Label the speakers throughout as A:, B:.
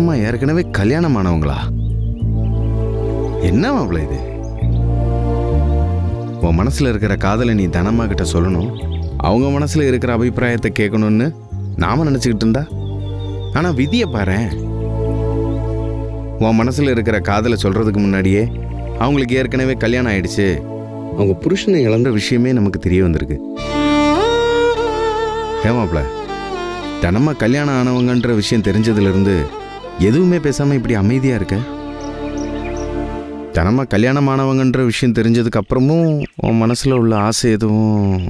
A: தனம்மா ஏற்கனவே கல்யாணம் ஆனவங்களா? என்ன மாப்பிள்ள இது? உன் மனசுல இருக்கிற காதலை நீ தனம்மா கிட்ட சொல்லணும், அவங்க மனசுல இருக்கிற அபிப்பிராயத்தை கேட்கணும்னு நாம நினைச்சுக்கிட்டு இருந்தா. ஆனா விதியை பாரு, உன் மனசுல இருக்கிற காதலை சொல்றதுக்கு முன்னாடியே அவங்களுக்கு ஏற்கனவே கல்யாணம் ஆயிடுச்சு, அவங்க புருஷனை இழந்த விஷயமே நமக்கு தெரிய வந்திருக்கு. ஏமாப்ல, தனமா கல்யாணம் ஆனவங்கன்ற விஷயம் தெரிஞ்சதுலேருந்து எதுவுமே பேசாமல் இப்படி அமைதியாக இருக்க? தனமா கல்யாணம் ஆனவங்கன்ற விஷயம் தெரிஞ்சதுக்கு அப்புறமும் உன் மனசில் உள்ள ஆசை எதுவும்?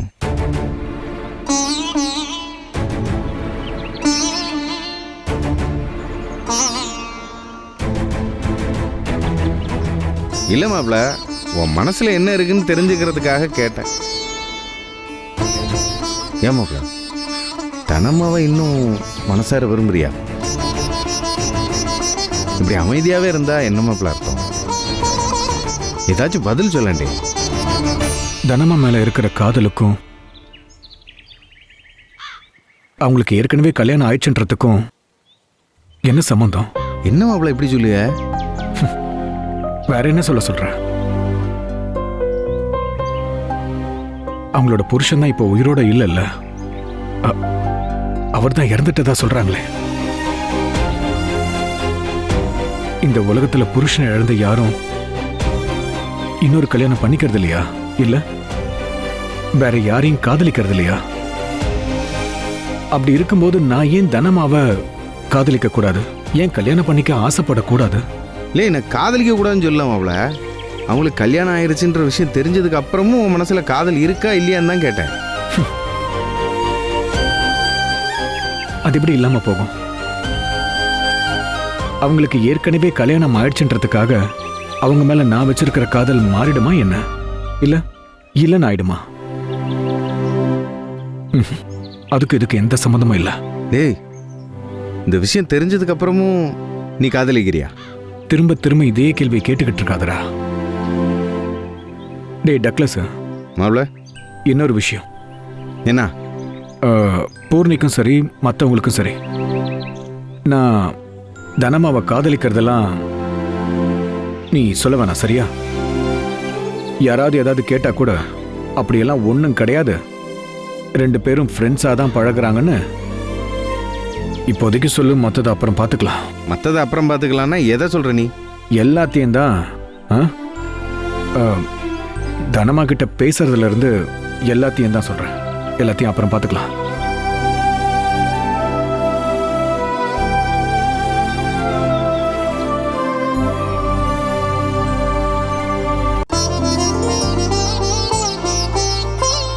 A: இல்லை மாப்ள, உன் மனசில் என்ன இருக்குன்னு தெரிஞ்சுக்கிறதுக்காக கேட்டேன். ஏன் மாப்ள, தனமாவை இன்னும் மனசார விரும்புறியா? இப்படி அமைதியாவே இருந்தா என்ன மாப்ள அர்த்தம்? ஏதாச்சும் பதில் சொல்லண்டே.
B: தனமா மேல இருக்கிற காதலுக்கும் அவங்களுக்கு ஏற்கனவே கல்யாணம் ஆயிடுச்சுன்றதுக்கும் என்ன சம்பந்தம்?
A: என்ன மாப்ள இப்படி சொல்லுய?
B: வேற என்ன சொல்ற? அவங்களோட புருஷன் தான் இப்போ உயிரோட இல்லைல்ல, அவர் தான் இறந்துட்டதா சொல்றாங்களே. இந்த உலகத்துல புருஷனை இழந்த யாரும் இன்னொரு கல்யாணம் பண்ணிக்கிறது இல்லையா? இல்ல வேற யாரையும் காதலிக்கிறது இல்லையா? அப்படி இருக்கும்போது நான் ஏன் தனமாவ காதலிக்க கூடாது? ஏன் கல்யாணம் பண்ணிக்க ஆசைப்படக்கூடாது?
A: இல்லை, என்ன காதலிக்க கூடாதுன்னு சொல்லலாம் மாப்ள. அவங்களுக்கு கல்யாணம் ஆயிடுச்சுன்ற விஷயம் தெரிஞ்சதுக்கு அப்புறமும் உன் மனசுல காதல் இருக்கா இல்லையான்னு தான் கேட்டேன்.
B: அது எப்படி இல்லாம போகும்? அவங்களுக்கு ஏற்கனவே கல்யாணம் ஆயிடுச்சுன்றதுக்காக அவங்க மேல நான் வச்சிருக்கிற காதல் மாறிடுமா என்ன? இல்ல இல்லன்னு ஆயிடுமா? அதுக்கு இதுக்கு எந்த சம்மந்தமும் இல்ல.
A: டேய், இந்த விஷயம் தெரிஞ்சதுக்கு அப்புறமும் நீ காதலிக்கிறியா?
B: திரும்ப திரும்ப இதே கேள்வியை கேட்டுக்கிட்டு இருக்காதரா. டேய் டக்ளஸ்
A: மாப்ள,
B: இன்னொரு விஷயம்.
A: என்ன?
B: பூர்ணிக்கும் சரி மற்றவங்களுக்கும் சரி, நான் தனமாவை காதலிக்கிறதெல்லாம் நீ சொல்ல வேணாம், சரியா? யாராவது ஏதாவது கேட்டா கூட அப்படியெல்லாம் ஒன்றும் கிடையாது, 2 பேரும் ஃப்ரெண்ட்ஸாக தான் பழகுறாங்கன்னு இப்போதைக்கு சொல்லு. மற்றதை அப்புறம் பார்த்துக்கலாம்.
A: மற்றதை அப்புறம் பார்த்துக்கலாம்னா எதை சொல்ற நீ?
B: எல்லாத்தையும் தான். தனமா கிட்ட பேசுறதுல இருந்து எல்லாத்தையும் தான் சொல்றேன். எல்லாத்தையும் அப்புறம் பார்த்துக்கலாம்.